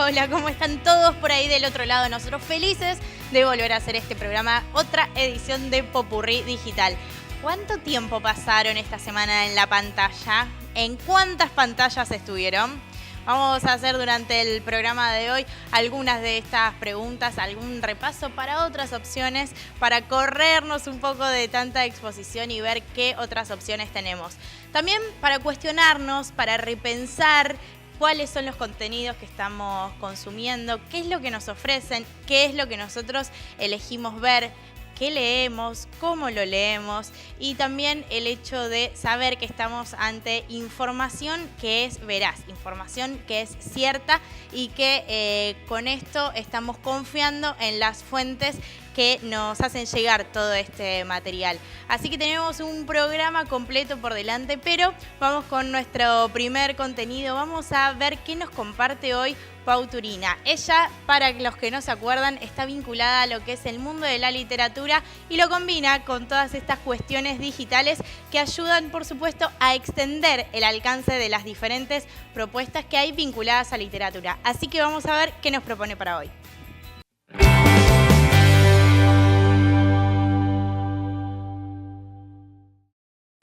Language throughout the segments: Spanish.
hola, ¿cómo están todos por ahí del otro lado? Nosotros felices de volver a hacer este programa, otra edición de Popurrí Digital. ¿Cuánto tiempo pasaron esta semana en la pantalla? ¿En cuántas pantallas estuvieron? Vamos a hacer durante el programa de hoy algunas de estas preguntas, algún repaso para otras opciones, para corrernos un poco de tanta exposición y ver qué otras opciones tenemos. También para cuestionarnos, para repensar cuáles son los contenidos que estamos consumiendo, qué es lo que nos ofrecen, qué es lo que nosotros elegimos ver, qué leemos, cómo lo leemos y también el hecho de saber que estamos ante información que es veraz, información que es cierta y que con esto estamos confiando en las fuentes que nos hacen llegar todo este material. Así que tenemos un programa completo por delante, pero vamos con nuestro primer contenido. Vamos a ver qué nos comparte hoy Pau Turina. Ella, para los que no se acuerdan, está vinculada a lo que es el mundo de la literatura y lo combina con todas estas cuestiones digitales que ayudan, por supuesto, a extender el alcance de las diferentes propuestas que hay vinculadas a literatura. Así que vamos a ver qué nos propone para hoy.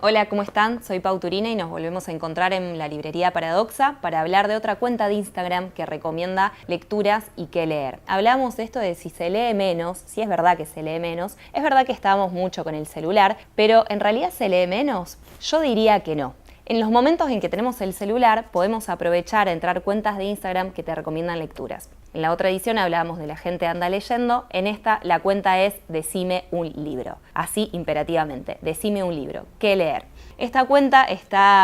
Hola, ¿cómo están? Soy Pau Turina y nos volvemos a encontrar en la librería Paradoxa para hablar de otra cuenta de Instagram que recomienda lecturas y qué leer. Hablamos de esto de si se lee menos, si es verdad que se lee menos, es verdad que estábamos mucho con el celular, pero ¿en realidad se lee menos? Yo diría que no. En los momentos en que tenemos el celular podemos aprovechar a entrar cuentas de Instagram que te recomiendan lecturas. En la otra edición hablábamos de La gente anda leyendo, en esta la cuenta es Decime un libro, así imperativamente, decime un libro, ¿qué leer? Esta cuenta está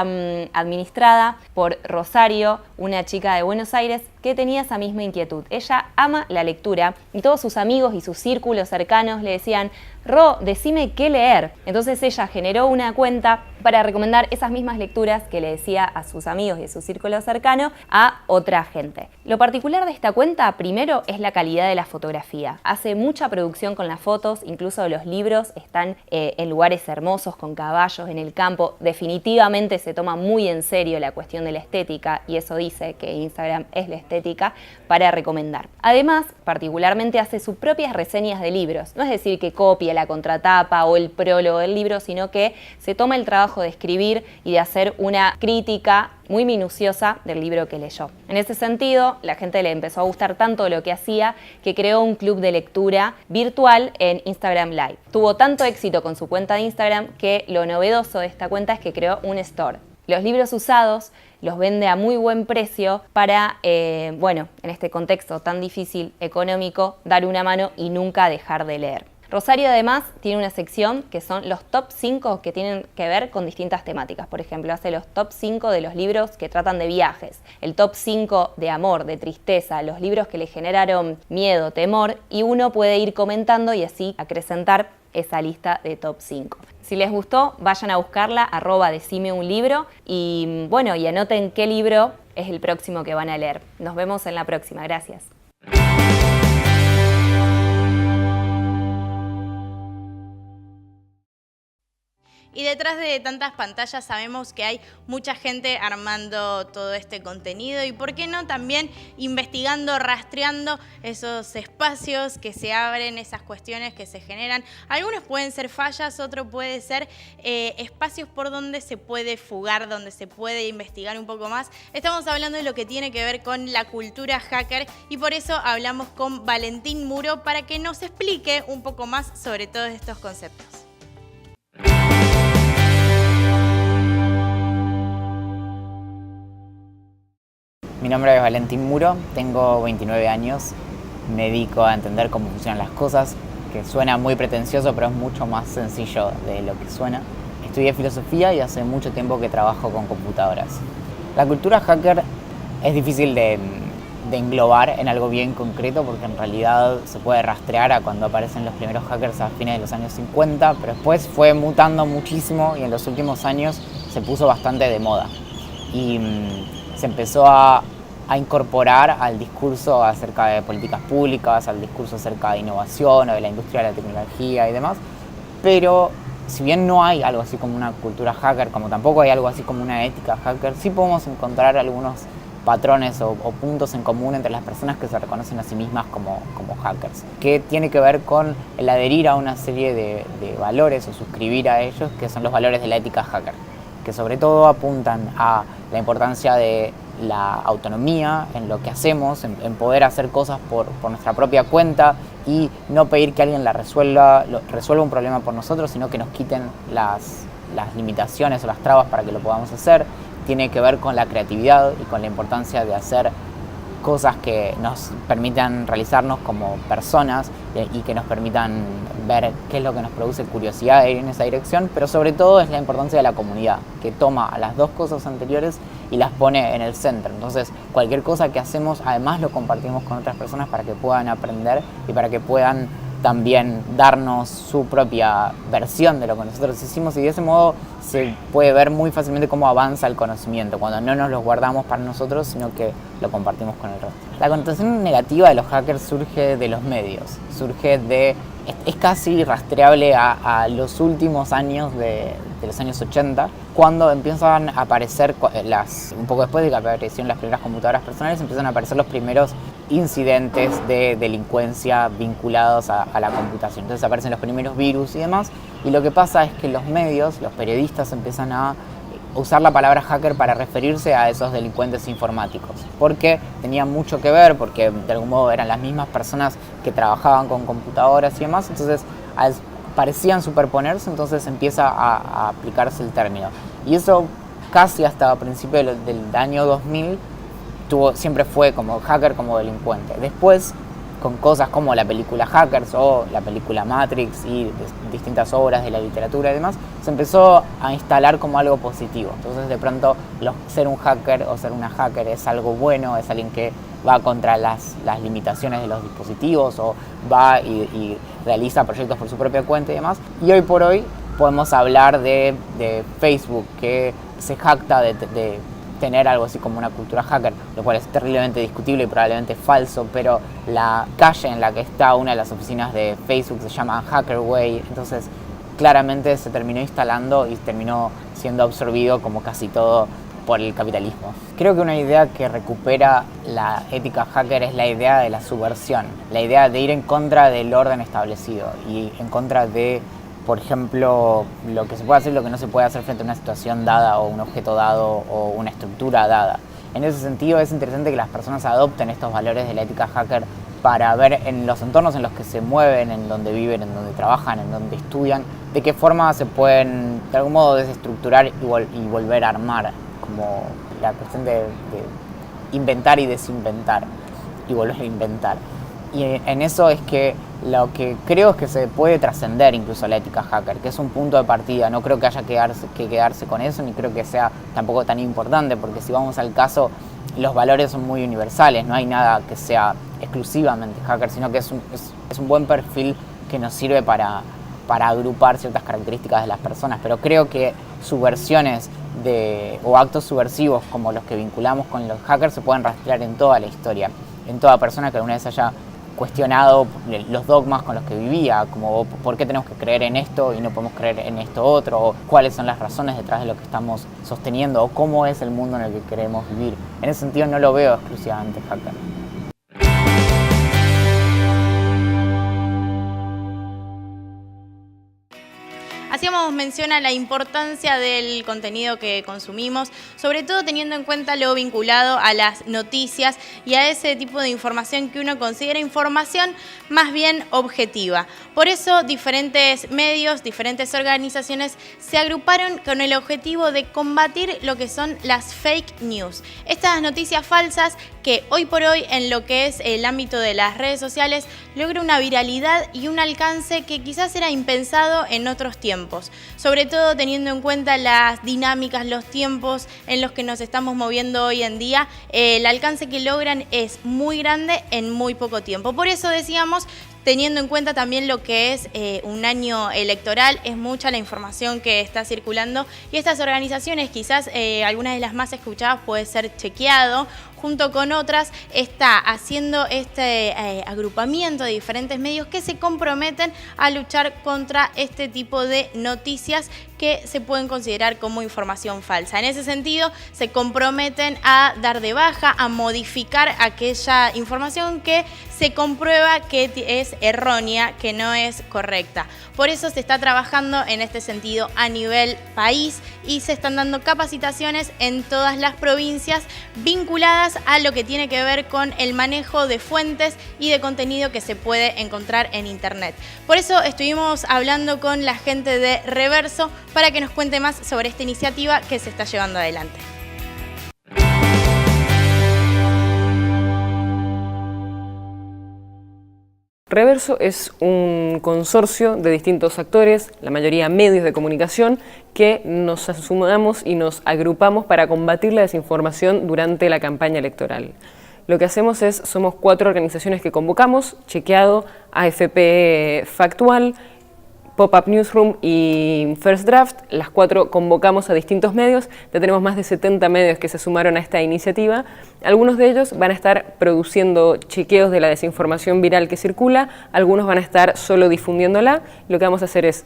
administrada por Rosario, una chica de Buenos Aires que tenía esa misma inquietud. Ella ama la lectura y todos sus amigos y sus círculos cercanos le decían: Ro, decime qué leer. Entonces ella generó una cuenta para recomendar esas mismas lecturas que le decía a sus amigos y a su círculo cercano a otra gente. Lo particular de esta cuenta, primero, es la calidad de la fotografía. Hace mucha producción con las fotos, incluso los libros están en lugares hermosos, con caballos en el campo. Definitivamente se toma muy en serio la cuestión de la estética y eso dice que Instagram es la estética para recomendar. Además, particularmente hace sus propias reseñas de libros. No es decir que copia la contratapa o el prólogo del libro, sino que se toma el trabajo de escribir y de hacer una crítica muy minuciosa del libro que leyó. En ese sentido, la gente le empezó a gustar tanto lo que hacía que creó un club de lectura virtual en Instagram Live. Tuvo tanto éxito con su cuenta de Instagram que lo novedoso de esta cuenta es que creó un store. Los libros usados los vende a muy buen precio para, en este contexto tan difícil económico, dar una mano y nunca dejar de leer. Rosario además tiene una sección que son los top 5 que tienen que ver con distintas temáticas. Por ejemplo, hace los top 5 de los libros que tratan de viajes, el top 5 de amor, de tristeza, los libros que le generaron miedo, temor, y uno puede ir comentando y así acrecentar esa lista de top 5. Si les gustó, vayan a buscarla, @decime un libro y anoten qué libro es el próximo que van a leer. Nos vemos en la próxima. Gracias. Y detrás de tantas pantallas sabemos que hay mucha gente armando todo este contenido y, ¿por qué no?, también investigando, rastreando esos espacios que se abren, esas cuestiones que se generan. Algunos pueden ser fallas, otros pueden ser espacios por donde se puede fugar, donde se puede investigar un poco más. Estamos hablando de lo que tiene que ver con la cultura hacker y por eso hablamos con Valentín Muro para que nos explique un poco más sobre todos estos conceptos. Mi nombre es Valentín Muro, tengo 29 años, me dedico a entender cómo funcionan las cosas, que suena muy pretencioso, pero es mucho más sencillo de lo que suena. Estudié filosofía y hace mucho tiempo que trabajo con computadoras. La cultura hacker es difícil de englobar en algo bien concreto porque en realidad se puede rastrear a cuando aparecen los primeros hackers a fines de los años 50, pero después fue mutando muchísimo y en los últimos años se puso bastante de moda. Y se empezó a incorporar al discurso acerca de políticas públicas, al discurso acerca de innovación o de la industria de la tecnología y demás, pero si bien no hay algo así como una cultura hacker, como tampoco hay algo así como una ética hacker, sí podemos encontrar algunos patrones o puntos en común entre las personas que se reconocen a sí mismas como hackers, que tiene que ver con el adherir a una serie de valores o suscribir a ellos, que son los valores de la ética hacker, que sobre todo apuntan a la importancia de la autonomía en lo que hacemos, en poder hacer cosas por nuestra propia cuenta y no pedir que alguien resuelva un problema por nosotros, sino que nos quiten las limitaciones o las trabas para que lo podamos hacer. Tiene que ver con la creatividad y con la importancia de hacer cosas que nos permitan realizarnos como personas y que nos permitan ver qué es lo que nos produce curiosidad de ir en esa dirección, pero sobre todo es la importancia de la comunidad, que toma a las dos cosas anteriores y las pone en el centro. Entonces, cualquier cosa que hacemos, además lo compartimos con otras personas para que puedan aprender y para que puedan también darnos su propia versión de lo que nosotros hicimos, y de ese modo se puede ver muy fácilmente cómo avanza el conocimiento, cuando no nos lo guardamos para nosotros, sino que lo compartimos con el resto. La connotación negativa de los hackers surge de los medios, es casi rastreable a los últimos años de los años 80, cuando empiezan a aparecer, un poco después de que aparecieron las primeras computadoras personales, empiezan a aparecer los primeros incidentes de delincuencia vinculados a la computación. Entonces aparecen los primeros virus y demás, y lo que pasa es que los medios, los periodistas empiezan a usar la palabra hacker para referirse a esos delincuentes informáticos, porque tenía mucho que ver, porque de algún modo eran las mismas personas que trabajaban con computadoras y demás, entonces parecían superponerse, entonces empieza a aplicarse el término. Y eso casi hasta principios del año 2000 siempre fue como hacker, como delincuente. Después, con cosas como la película Hackers o la película Matrix y distintas obras de la literatura y demás, se empezó a instalar como algo positivo. Entonces de pronto ser un hacker o ser una hacker es algo bueno, es alguien que va contra las limitaciones de los dispositivos o va y realiza proyectos por su propia cuenta y demás. Y hoy por hoy podemos hablar de Facebook, que se jacta de tener algo así como una cultura hacker, lo cual es terriblemente discutible y probablemente falso, pero la calle en la que está una de las oficinas de Facebook se llama Hacker Way, entonces claramente se terminó instalando y terminó siendo absorbido como casi todo por el capitalismo. Creo que una idea que recupera la ética hacker es la idea de la subversión, la idea de ir en contra del orden establecido y en contra de, por ejemplo, lo que se puede hacer y lo que no se puede hacer frente a una situación dada o un objeto dado o una estructura dada. En ese sentido es interesante que las personas adopten estos valores de la ética hacker para ver en los entornos en los que se mueven, en donde viven, en donde trabajan, en donde estudian, de qué forma se pueden de algún modo desestructurar y volver a armar, como la cuestión de inventar y desinventar y volver a inventar. Y en eso es que lo que creo es que se puede trascender incluso la ética hacker, que es un punto de partida. No creo que haya que quedarse con eso, ni creo que sea tampoco tan importante, porque si vamos al caso, los valores son muy universales, no hay nada que sea exclusivamente hacker, sino que es un buen perfil que nos sirve para agrupar ciertas características de las personas. Pero creo que subversiones o actos subversivos como los que vinculamos con los hackers se pueden rastrear en toda la historia, en toda persona que alguna vez haya cuestionado los dogmas con los que vivía, como por qué tenemos que creer en esto y no podemos creer en esto otro, o cuáles son las razones detrás de lo que estamos sosteniendo, o cómo es el mundo en el que queremos vivir. En ese sentido no lo veo exclusivamente hacker. Hacíamos mención a la importancia del contenido que consumimos, sobre todo teniendo en cuenta lo vinculado a las noticias y a ese tipo de información que uno considera información más bien objetiva. Por eso diferentes medios, diferentes organizaciones se agruparon con el objetivo de combatir lo que son las fake news. Estas noticias falsas que hoy por hoy en lo que es el ámbito de las redes sociales logra una viralidad y un alcance que quizás era impensado en otros tiempos, sobre todo teniendo en cuenta las dinámicas, los tiempos en los que nos estamos moviendo hoy en día. El alcance que logran es muy grande en muy poco tiempo. Por eso decíamos, teniendo en cuenta también lo que es un año electoral, es mucha la información que está circulando y estas organizaciones, quizás algunas de las más escuchadas puede ser Chequeado junto con otras, está haciendo este agrupamiento de diferentes medios que se comprometen a luchar contra este tipo de noticias que se pueden considerar como información falsa. En ese sentido, se comprometen a dar de baja, a modificar aquella información que se comprueba que es errónea, que no es correcta. Por eso se está trabajando en este sentido a nivel país y se están dando capacitaciones en todas las provincias vinculadas a lo que tiene que ver con el manejo de fuentes y de contenido que se puede encontrar en Internet. Por eso estuvimos hablando con la gente de Reverso para que nos cuente más sobre esta iniciativa que se está llevando adelante. Reverso es un consorcio de distintos actores, la mayoría medios de comunicación, que nos sumamos y nos agrupamos para combatir la desinformación durante la campaña electoral. Lo que hacemos es, somos 4 organizaciones que convocamos, Chequeado, AFP Factual, Pop-Up Newsroom y First Draft. Las 4 convocamos a distintos medios, ya tenemos más de 70 medios que se sumaron a esta iniciativa. Algunos de ellos van a estar produciendo chequeos de la desinformación viral que circula, algunos van a estar solo difundiéndola. Lo que vamos a hacer es,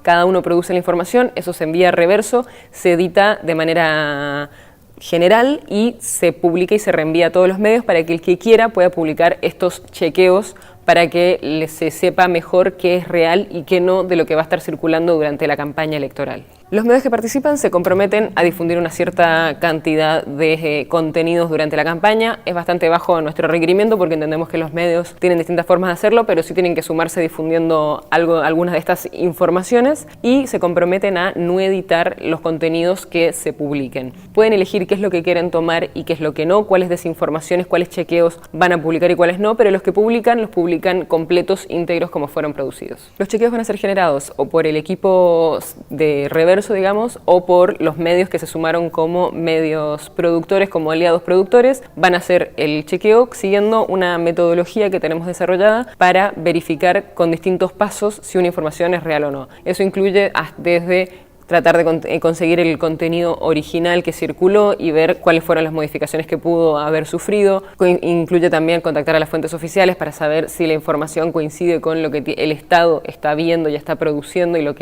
cada uno produce la información, eso se envía a Reverso, se edita de manera general y se publica y se reenvía a todos los medios para que el que quiera pueda publicar estos chequeos para que se sepa mejor qué es real y qué no de lo que va a estar circulando durante la campaña electoral. Los medios que participan se comprometen a difundir una cierta cantidad de contenidos durante la campaña. Es bastante bajo nuestro requerimiento porque entendemos que los medios tienen distintas formas de hacerlo, pero sí tienen que sumarse difundiendo algunas de estas informaciones y se comprometen a no editar los contenidos que se publiquen. Pueden elegir qué es lo que quieren tomar y qué es lo que no, cuáles desinformaciones, cuáles chequeos van a publicar y cuáles no, pero los que publican, los publican completos, íntegros como fueron producidos. Los chequeos van a ser generados o por el equipo de Reverso, digamos, o por los medios que se sumaron como medios productores, como aliados productores. Van a hacer el chequeo siguiendo una metodología que tenemos desarrollada para verificar con distintos pasos si una información es real o no. Eso incluye desde tratar de conseguir el contenido original que circuló y ver cuáles fueron las modificaciones que pudo haber sufrido. Incluye también contactar a las fuentes oficiales para saber si la información coincide con lo que el Estado está viendo y está produciendo y lo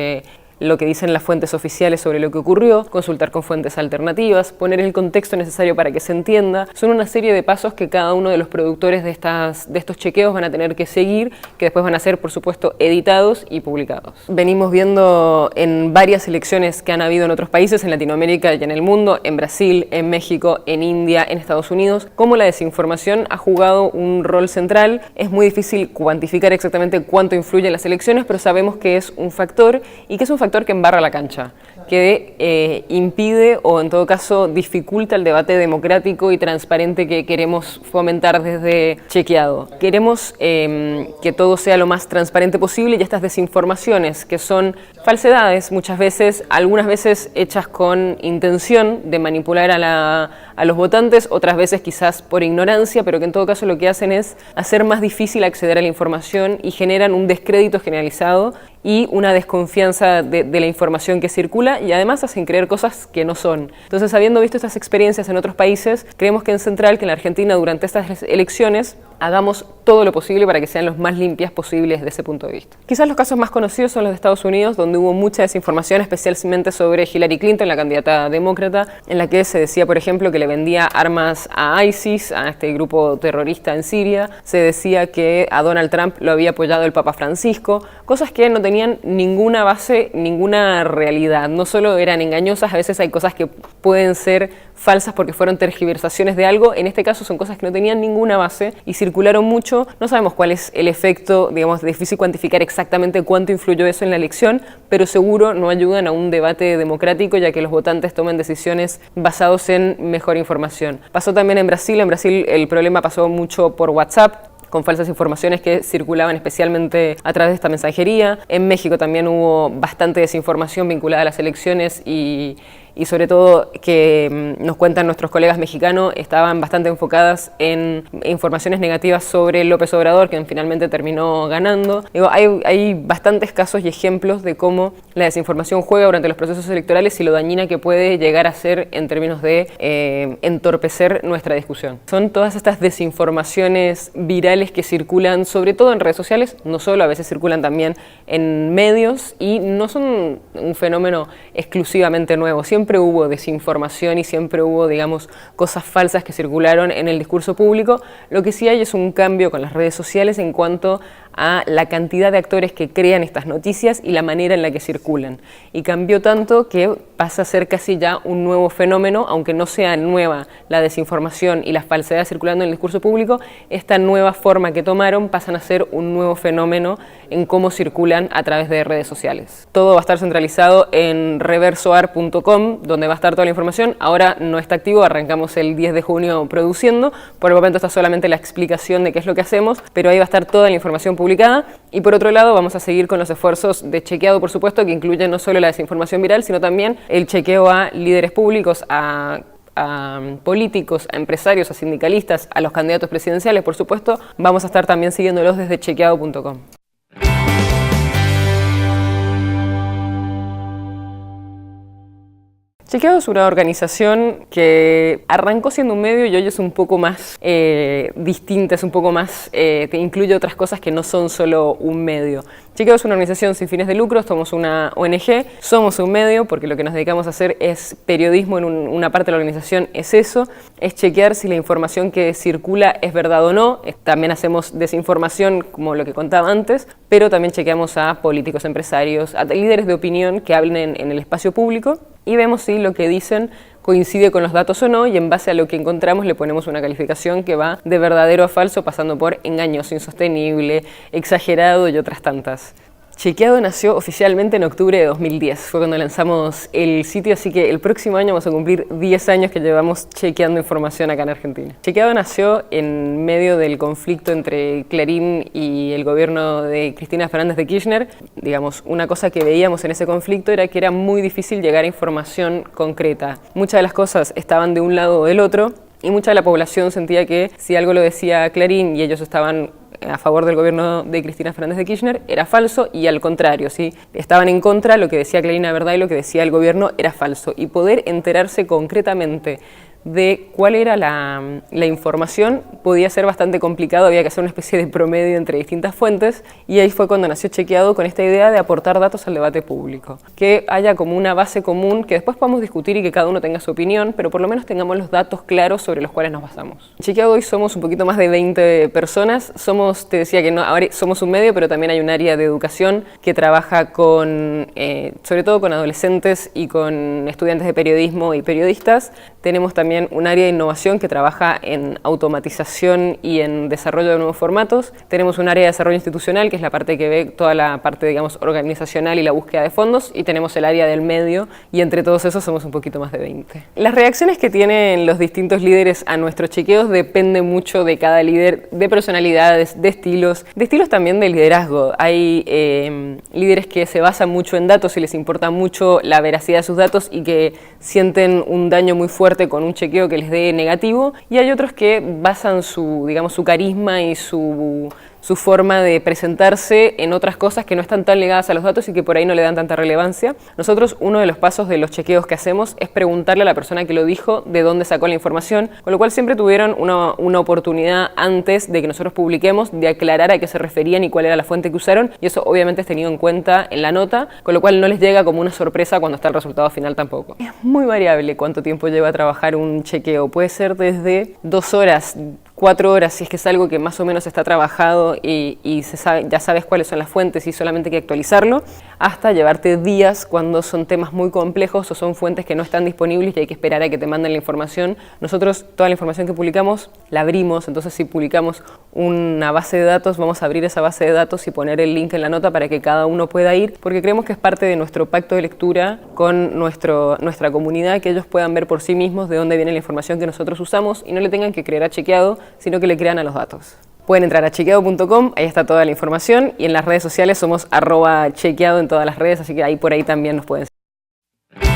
que dicen las fuentes oficiales sobre lo que ocurrió, consultar con fuentes alternativas, poner el contexto necesario para que se entienda. Son una serie de pasos que cada uno de los productores de estos chequeos van a tener que seguir, que después van a ser, por supuesto, editados y publicados. Venimos viendo en varias elecciones que han habido en otros países, en Latinoamérica y en el mundo, en Brasil, en México, en India, en Estados Unidos, cómo la desinformación ha jugado un rol central. Es muy difícil cuantificar exactamente cuánto influye en las elecciones, pero sabemos que es un factor y que es un factor que embarra la cancha, que impide o en todo caso dificulta el debate democrático y transparente que queremos fomentar desde Chequeado. Queremos que todo sea lo más transparente posible y estas desinformaciones, que son falsedades muchas veces, algunas veces hechas con intención de manipular a los votantes, otras veces quizás por ignorancia, pero que en todo caso lo que hacen es hacer más difícil acceder a la información y generan un descrédito generalizado y una desconfianza de la información que circula y además hacen creer cosas que no son. Entonces, habiendo visto estas experiencias en otros países, creemos que en Central, que en la Argentina durante estas elecciones, hagamos todo lo posible para que sean los más limpias posibles de ese punto de vista. Quizás los casos más conocidos son los de Estados Unidos, donde hubo mucha desinformación, especialmente sobre Hillary Clinton, la candidata demócrata, en la que se decía, por ejemplo, que le vendía armas a ISIS, a este grupo terrorista en Siria. Se decía que a Donald Trump lo había apoyado el Papa Francisco, cosas que no tenían ninguna base, ninguna realidad. No solo eran engañosas, a veces hay cosas que pueden ser falsas porque fueron tergiversaciones de algo. En este caso son cosas que no tenían ninguna base y circularon mucho. No sabemos cuál es el efecto, digamos, difícil cuantificar exactamente cuánto influyó eso en la elección, pero seguro no ayudan a un debate democrático, ya que los votantes tomen decisiones basados en mejor información. Pasó también en Brasil. En Brasil el problema pasó mucho por WhatsApp, con falsas informaciones que circulaban especialmente a través de esta mensajería. En México también hubo bastante desinformación vinculada a las elecciones y y sobre todo que nos cuentan nuestros colegas mexicanos estaban bastante enfocadas en informaciones negativas sobre López Obrador, que finalmente terminó ganando. Digo, hay bastantes casos y ejemplos de cómo la desinformación juega durante los procesos electorales y lo dañina que puede llegar a ser en términos de entorpecer nuestra discusión. Son todas estas desinformaciones virales que circulan sobre todo en redes sociales, no solo, a veces circulan también en medios y no son un fenómeno exclusivamente nuevo. Siempre hubo desinformación y siempre hubo, digamos, cosas falsas que circularon en el discurso público. Lo que sí hay es un cambio con las redes sociales en cuanto a la cantidad de actores que crean estas noticias y la manera en la que circulan. Y cambió tanto que pasa a ser casi ya un nuevo fenómeno, aunque no sea nueva la desinformación y las falsedades circulando en el discurso público, esta nueva forma que tomaron pasan a ser un nuevo fenómeno en cómo circulan a través de redes sociales. Todo va a estar centralizado en reversoar.com, donde va a estar toda la información. Ahora no está activo, arrancamos el 10 de junio produciendo. Por el momento está solamente la explicación de qué es lo que hacemos, pero ahí va a estar toda la información publicada. Y por otro lado vamos a seguir con los esfuerzos de chequeado, por supuesto, que incluyen no solo la desinformación viral, sino también el chequeo a líderes públicos, a políticos, a empresarios, a sindicalistas, a los candidatos presidenciales, por supuesto. Vamos a estar también siguiéndolos desde chequeado.com. Chequeado es una organización que arrancó siendo un medio y hoy es un poco más distinta, es un poco más, que incluye otras cosas que no son solo un medio. Chequeado es una organización sin fines de lucro, somos una ONG, somos un medio porque lo que nos dedicamos a hacer es periodismo, en una parte de la organización es eso, es chequear si la información que circula es verdad o no. También hacemos desinformación, como lo que contaba antes, pero también chequeamos a políticos, empresarios, a líderes de opinión que hablen en el espacio público y vemos si lo que dicen coincide con los datos o no, y en base a lo que encontramos le ponemos una calificación que va de verdadero a falso, pasando por engañoso, insostenible, exagerado y otras tantas. Chequeado nació oficialmente en octubre de 2010, fue cuando lanzamos el sitio, así que el próximo año vamos a cumplir 10 años que llevamos chequeando información acá en Argentina. Chequeado nació en medio del conflicto entre Clarín y el gobierno de Cristina Fernández de Kirchner. Digamos, una cosa que veíamos en ese conflicto era que era muy difícil llegar a información concreta. Muchas de las cosas estaban de un lado o del otro, y mucha de la población sentía que si algo lo decía Clarín y ellos estaban a favor del gobierno de Cristina Fernández de Kirchner, era falso, y al contrario, si estaban en contra, lo que decía Clarín era verdad y lo que decía el gobierno era falso. Y poder enterarse concretamente de cuál era la información podía ser bastante complicado, había que hacer una especie de promedio entre distintas fuentes, y ahí fue cuando nació Chequeado, con esta idea de aportar datos al debate público, que haya como una base común que después podamos discutir y que cada uno tenga su opinión, pero por lo menos tengamos los datos claros sobre los cuales nos basamos. Chequeado hoy somos un poquito más de 20 personas, te decía que no, ahora somos un medio, pero también hay un área de educación que trabaja con, sobre todo con adolescentes y con estudiantes de periodismo y periodistas. Tenemos también un área de innovación que trabaja en automatización y en desarrollo de nuevos formatos. Tenemos un área de desarrollo institucional, que es la parte que ve toda la parte, digamos, organizacional y la búsqueda de fondos, y tenemos el área del medio, y entre todos esos somos un poquito más de 20. Las reacciones que tienen los distintos líderes a nuestros chequeos dependen mucho de cada líder, de personalidades, de estilos también de liderazgo. Hay líderes que se basan mucho en datos y les importa mucho la veracidad de sus datos y que sienten un daño muy fuerte con un chequeo que les dé negativo, y hay otros que basan su carisma y su forma de presentarse en otras cosas que no están tan ligadas a los datos y que por ahí no le dan tanta relevancia. Nosotros, uno de los pasos de los chequeos que hacemos es preguntarle a la persona que lo dijo de dónde sacó la información, con lo cual siempre tuvieron una oportunidad antes de que nosotros publiquemos de aclarar a qué se referían y cuál era la fuente que usaron, y eso obviamente es tenido en cuenta en la nota, con lo cual no les llega como una sorpresa cuando está el resultado final tampoco. Es muy variable cuánto tiempo lleva a trabajar un chequeo, puede ser desde 2 horas, 4 horas, si es que es algo que más o menos está trabajado y ya sabes cuáles son las fuentes y solamente hay que actualizarlo, hasta llevarte días cuando son temas muy complejos o son fuentes que no están disponibles y hay que esperar a que te manden la información. Nosotros toda la información que publicamos la abrimos, entonces si publicamos una base de datos, vamos a abrir esa base de datos y poner el link en la nota para que cada uno pueda ir, porque creemos que es parte de nuestro pacto de lectura con nuestra comunidad, que ellos puedan ver por sí mismos de dónde viene la información que nosotros usamos y no le tengan que creer a Chequeado, sino que le crean a los datos. Pueden entrar a chequeado.com, ahí está toda la información, y en las redes sociales somos @chequeado en todas las redes, así que ahí por ahí también nos pueden seguir.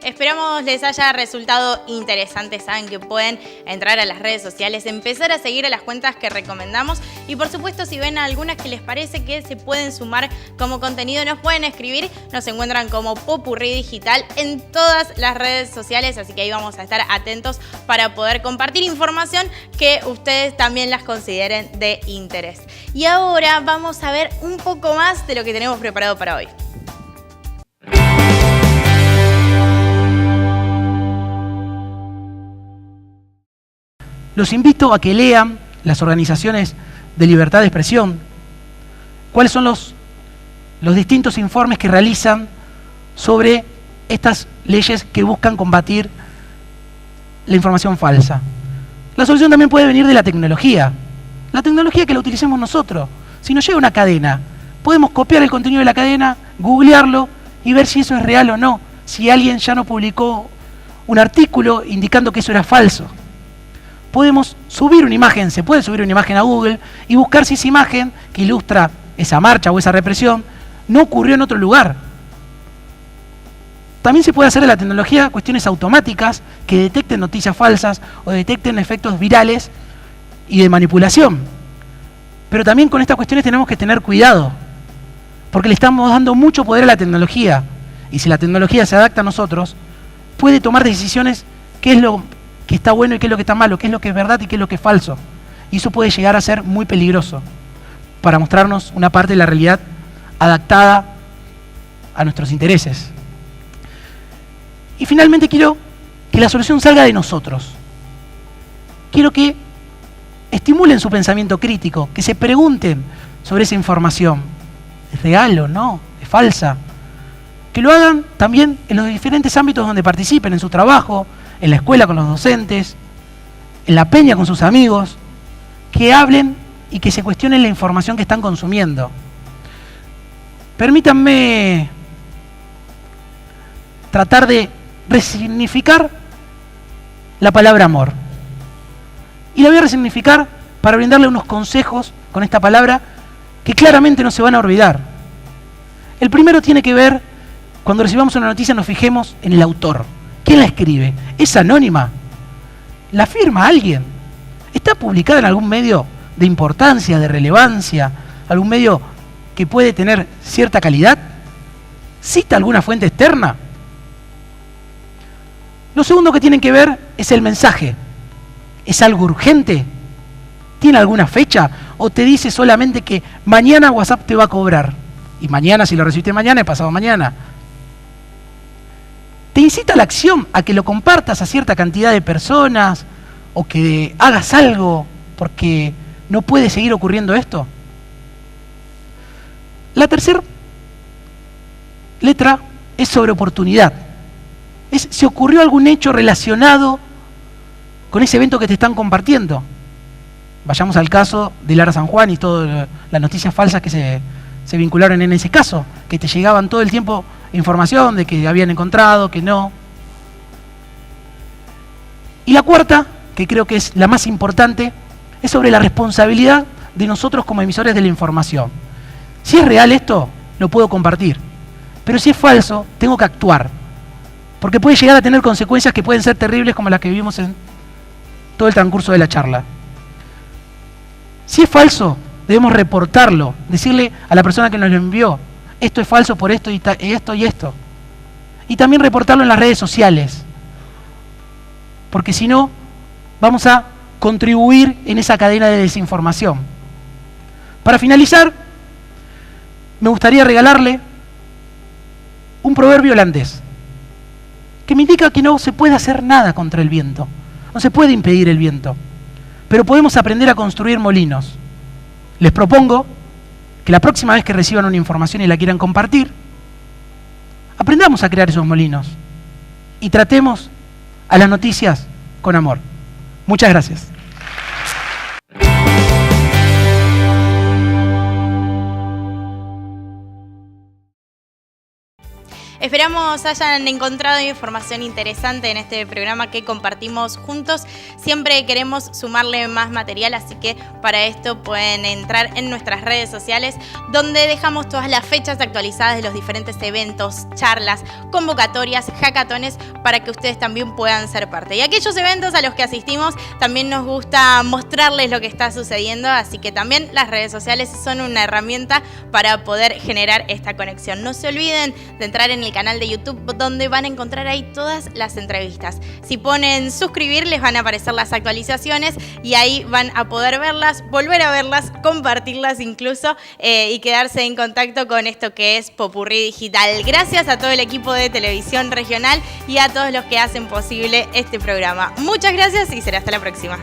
Esperamos les haya resultado interesante. Saben que pueden entrar a las redes sociales, empezar a seguir a las cuentas que recomendamos y por supuesto si ven algunas que les parece que se pueden sumar como contenido, nos pueden escribir. Nos encuentran como Popurrí Digital en todas las redes sociales, así que ahí vamos a estar atentos para poder compartir información que ustedes también las consideren de interés. Y ahora vamos a ver un poco más de lo que tenemos preparado para hoy. Los invito a que lean las organizaciones de libertad de expresión, cuáles son los distintos informes que realizan sobre estas leyes que buscan combatir la información falsa. La solución también puede venir de la tecnología que la utilicemos nosotros. Si nos llega una cadena, podemos copiar el contenido de la cadena, googlearlo y ver si eso es real o no, si alguien ya no publicó un artículo indicando que eso era falso. Podemos subir una imagen, se puede subir una imagen a Google y buscar si esa imagen que ilustra esa marcha o esa represión no ocurrió en otro lugar. También se puede hacer de la tecnología cuestiones automáticas que detecten noticias falsas o detecten efectos virales y de manipulación. Pero también con estas cuestiones tenemos que tener cuidado, porque le estamos dando mucho poder a la tecnología. Y si la tecnología se adapta a nosotros, puede tomar decisiones qué es lo que está bueno y qué es lo que está malo, qué es lo que es verdad y qué es lo que es falso. Y eso puede llegar a ser muy peligroso para mostrarnos una parte de la realidad adaptada a nuestros intereses. Y finalmente quiero que la solución salga de nosotros. Quiero que estimulen su pensamiento crítico, que se pregunten sobre esa información. ¿Es real o no? ¿Es falsa? Que lo hagan también en los diferentes ámbitos donde participen, en su trabajo, en la escuela con los docentes, en la peña con sus amigos, que hablen y que se cuestionen la información que están consumiendo. Permítanme tratar de resignificar la palabra amor. Y la voy a resignificar para brindarle unos consejos con esta palabra que claramente no se van a olvidar. El primero tiene que ver, cuando recibamos una noticia nos fijemos en el autor. ¿Quién la escribe? ¿Es anónima? ¿La firma alguien? ¿Está publicada en algún medio de importancia, de relevancia? ¿Algún medio que puede tener cierta calidad? ¿Cita alguna fuente externa? Lo segundo que tienen que ver es el mensaje. ¿Es algo urgente? ¿Tiene alguna fecha? ¿O te dice solamente que mañana WhatsApp te va a cobrar? Y mañana, si lo recibiste mañana, es pasado mañana. ¿Te incita a la acción, a que lo compartas a cierta cantidad de personas o que hagas algo porque no puede seguir ocurriendo esto? La tercera letra es sobre oportunidad. Es si ocurrió algún hecho relacionado con ese evento que te están compartiendo. Vayamos al caso de Lara San Juan y todas las noticias falsas que se vincularon en ese caso, que te llegaban todo el tiempo información de que habían encontrado, que no. Y la cuarta, que creo que es la más importante, es sobre la responsabilidad de nosotros como emisores de la información. Si es real esto, lo puedo compartir. Pero si es falso, tengo que actuar. Porque puede llegar a tener consecuencias que pueden ser terribles como las que vivimos en todo el transcurso de la charla. Si es falso, debemos reportarlo, decirle a la persona que nos lo envió, esto es falso por esto y esto y esto. Y también reportarlo en las redes sociales. Porque si no, vamos a contribuir en esa cadena de desinformación. Para finalizar, me gustaría regalarle un proverbio holandés que me indica que no se puede hacer nada contra el viento. No se puede impedir el viento. Pero podemos aprender a construir molinos. Les propongo que la próxima vez que reciban una información y la quieran compartir, aprendamos a crear esos molinos y tratemos a las noticias con amor. Muchas gracias. Esperamos hayan encontrado información interesante en este programa que compartimos juntos. Siempre queremos sumarle más material, así que para esto pueden entrar en nuestras redes sociales, donde dejamos todas las fechas actualizadas de los diferentes eventos, charlas, convocatorias, hackatones, para que ustedes también puedan ser parte. Y aquellos eventos a los que asistimos, también nos gusta mostrarles lo que está sucediendo, así que también las redes sociales son una herramienta para poder generar esta conexión. No se olviden de entrar en el canal de YouTube, donde van a encontrar ahí todas las entrevistas. Si ponen suscribir, les van a aparecer las actualizaciones y ahí van a poder verlas, volver a verlas, compartirlas incluso y quedarse en contacto con esto que es Popurrí Digital. Gracias a todo el equipo de Televisión Regional y a todos los que hacen posible este programa. Muchas gracias y será hasta la próxima.